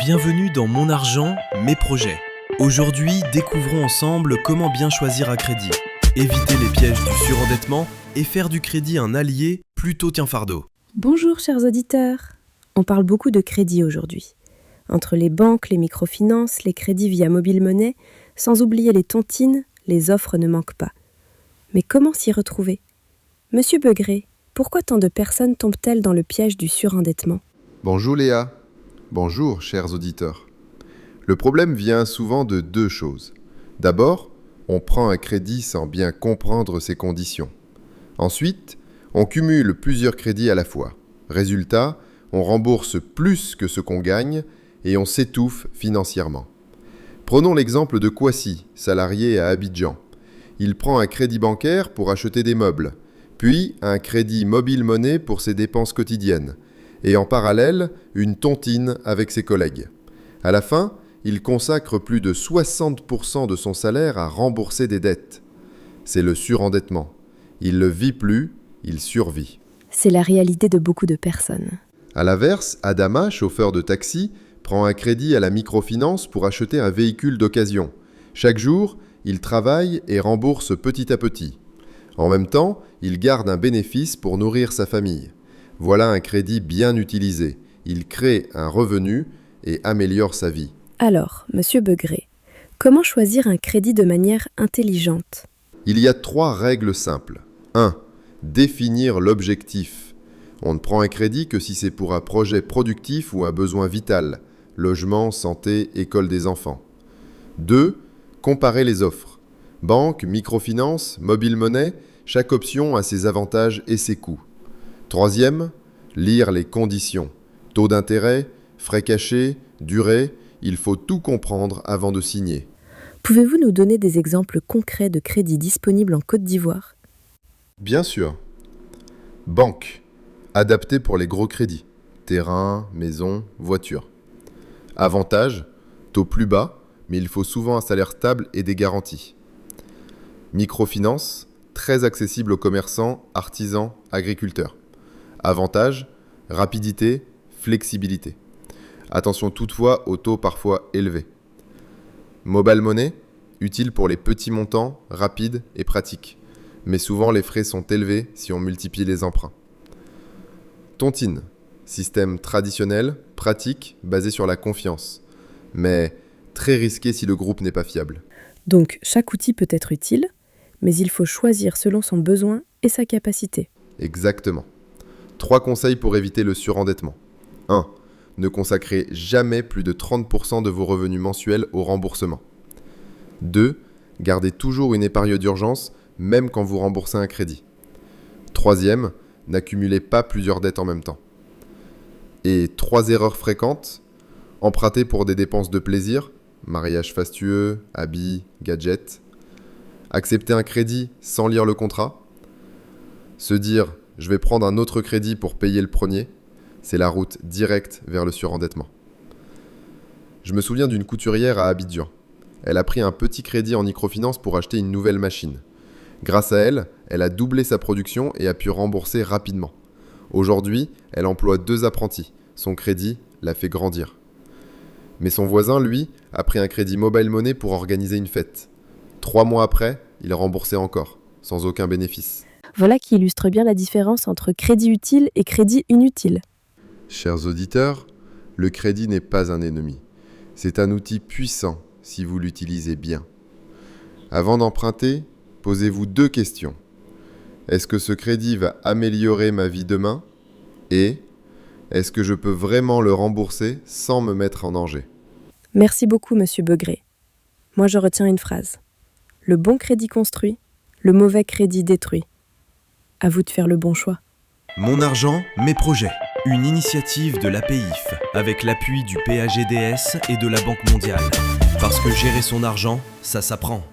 Bienvenue dans Mon Argent, Mes Projets. Aujourd'hui, découvrons ensemble comment bien choisir un crédit, éviter les pièges du surendettement et faire du crédit un allié plutôt qu'un fardeau. Bonjour chers auditeurs. On parle beaucoup de crédit aujourd'hui. Entre les banques, les microfinances, les crédits via mobile money, sans oublier les tontines, les offres ne manquent pas. Mais comment s'y retrouver ? Monsieur Begré, pourquoi tant de personnes tombent-elles dans le piège du surendettement ? Bonjour Léa. Bonjour chers auditeurs. Le problème vient souvent de deux choses. D'abord, on prend un crédit sans bien comprendre ses conditions. Ensuite, on cumule plusieurs crédits à la fois. Résultat, on rembourse plus que ce qu'on gagne et on s'étouffe financièrement. Prenons l'exemple de Kwasi, salarié à Abidjan. Il prend un crédit bancaire pour acheter des meubles, puis un crédit mobile money pour ses dépenses quotidiennes, et en parallèle, une tontine avec ses collègues. À la fin, il consacre plus de 60% de son salaire à rembourser des dettes. C'est le surendettement. Il ne vit plus, il survit. C'est la réalité de beaucoup de personnes. À l'inverse, Adama, chauffeur de taxi, prend un crédit à la microfinance pour acheter un véhicule d'occasion. Chaque jour, il travaille et rembourse petit à petit. En même temps, il garde un bénéfice pour nourrir sa famille. Voilà un crédit bien utilisé. Il crée un revenu et améliore sa vie. Alors, monsieur Begré, comment choisir un crédit de manière intelligente ? Il y a 3 règles simples. 1. Définir l'objectif. On ne prend un crédit que si c'est pour un projet productif ou un besoin vital. Logement, santé, école des enfants. 2. Comparer les offres. Banque, microfinance, mobile money, chaque option a ses avantages et ses coûts. 3e, lire les conditions. Taux d'intérêt, frais cachés, durée, il faut tout comprendre avant de signer. Pouvez-vous nous donner des exemples concrets de crédits disponibles en Côte d'Ivoire ? Bien sûr. Banque, adapté pour les gros crédits. Terrain, maison, voiture. Avantage, taux plus bas, mais il faut souvent un salaire stable et des garanties. Microfinance, très accessible aux commerçants, artisans, agriculteurs. Avantage, rapidité, flexibilité. Attention toutefois aux taux parfois élevés. Mobile money, utile pour les petits montants, rapide et pratique. Mais souvent les frais sont élevés si on multiplie les emprunts. Tontine, système traditionnel, pratique, basé sur la confiance. Mais très risqué si le groupe n'est pas fiable. Donc, chaque outil peut être utile, mais il faut choisir selon son besoin et sa capacité. Exactement. 3 conseils pour éviter le surendettement. 1. Ne consacrez jamais plus de 30% de vos revenus mensuels au remboursement. 2. Gardez toujours une épargne d'urgence, même quand vous remboursez un crédit. 3e, n'accumulez pas plusieurs dettes en même temps. Et 3 erreurs fréquentes, emprunter pour des dépenses de plaisir, mariage fastueux, habits, gadgets. Accepter un crédit sans lire le contrat. Se dire « je vais prendre un autre crédit pour payer le premier », c'est la route directe vers le surendettement. Je me souviens d'une couturière à Abidjan. Elle a pris un petit crédit en microfinance pour acheter une nouvelle machine. Grâce à elle, elle a doublé sa production et a pu rembourser rapidement. Aujourd'hui, elle emploie 2 apprentis. Son crédit l'a fait grandir. Mais son voisin, lui, a pris un crédit mobile money pour organiser une fête. 3 mois après, il remboursait encore, sans aucun bénéfice. Voilà qui illustre bien la différence entre crédit utile et crédit inutile. Chers auditeurs, le crédit n'est pas un ennemi. C'est un outil puissant si vous l'utilisez bien. Avant d'emprunter, posez-vous 2 questions. Est-ce que ce crédit va améliorer ma vie demain ? Et est-ce que je peux vraiment le rembourser sans me mettre en danger ? Merci beaucoup, monsieur Begré. Moi, je retiens une phrase. Le bon crédit construit, le mauvais crédit détruit. À vous de faire le bon choix. Mon Argent, Mes Projets. Une initiative de l'APIF avec l'appui du PAGDS et de la Banque mondiale. Parce que gérer son argent, ça s'apprend.